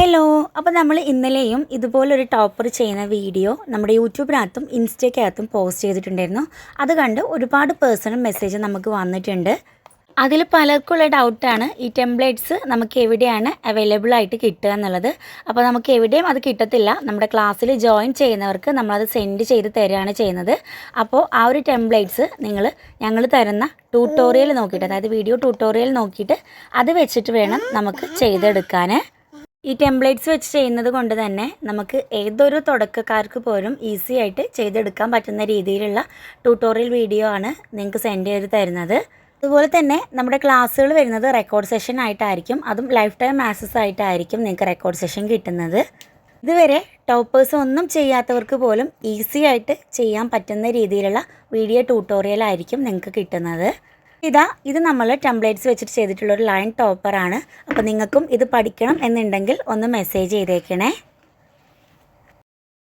Hello, അപ്പോൾ നമ്മൾ ഇന്നലെയും ഇതുപോലൊരു ടോപ്പർ ചെയ്യുന്ന വീഡിയോ നമ്മുടെ യൂട്യൂബിനകത്തും ഇൻസ്റ്റയ്ക്കകത്തും പോസ്റ്റ് ചെയ്തിട്ടുണ്ടായിരുന്നു. അത് കണ്ട് ഒരുപാട് പേഴ്സണൽ മെസ്സേജ് നമുക്ക് വന്നിട്ടുണ്ട്. അതിൽ പലർക്കുള്ള ഡൗട്ടാണ് ഈ ടെംപ്ലേറ്റ്സ് നമുക്ക് എവിടെയാണ് അവൈലബിൾ ആയിട്ട് കിട്ടുക എന്നുള്ളത്. അപ്പോൾ നമുക്ക് എവിടെയും അത് കിട്ടത്തില്ല. നമ്മുടെ ക്ലാസ്സിൽ ജോയിൻ ചെയ്യുന്നവർക്ക് നമ്മളത് സെൻഡ് ചെയ്ത് തരികയാണ് ചെയ്യുന്നത്. അപ്പോൾ ആ ഒരു ടെംപ്ലേറ്റ്സ് ഞങ്ങൾ തരുന്ന ട്യൂട്ടോറിയൽ നോക്കിയിട്ട്, അതായത് വീഡിയോ ട്യൂട്ടോറിയൽ നോക്കിയിട്ട് അത് വെച്ചിട്ട് വേണം നമുക്ക് ചെയ്തെടുക്കാൻ. ഈ ടെംപ്ലേറ്റ്സ് വെച്ച് ചെയ്യുന്നത് കൊണ്ട് തന്നെ നമുക്ക് ഏതൊരു തുടക്കക്കാർക്ക് പോലും ഈസി ആയിട്ട് ചെയ്തെടുക്കാൻ പറ്റുന്ന രീതിയിലുള്ള ട്യൂട്ടോറിയൽ വീഡിയോ ആണ് നിങ്ങൾക്ക് സെൻഡ് ചെയ്ത് തരുന്നത്. അതുപോലെ തന്നെ നമ്മുടെ ക്ലാസ്സുകൾ വരുന്നത് റെക്കോർഡ് സെഷൻ ആയിട്ടായിരിക്കും. അതും ലൈഫ് ടൈം ആക്സസ് ആയിട്ടായിരിക്കും നിങ്ങൾക്ക് റെക്കോർഡ് സെഷൻ കിട്ടുന്നത്. ഇതുവരെ ടോപ്പേഴ്സ് ഒന്നും ചെയ്യാത്തവർക്ക് പോലും ഈസി ആയിട്ട് ചെയ്യാൻ പറ്റുന്ന രീതിയിലുള്ള വീഡിയോ ട്യൂട്ടോറിയൽ ആയിരിക്കും നിങ്ങൾക്ക് കിട്ടുന്നത്. ഇത് നമ്മൾ ടെംപ്ലേറ്റ്സ് വെച്ചിട്ട് ചെയ്തിട്ടുള്ളൊരു ലൈൻ ടോപ്പറാണ്. അപ്പോൾ നിങ്ങൾക്കും ഇത് പഠിക്കണം എന്നുണ്ടെങ്കിൽ ഒന്ന് മെസ്സേജ് ചെയ്തേക്കണേ.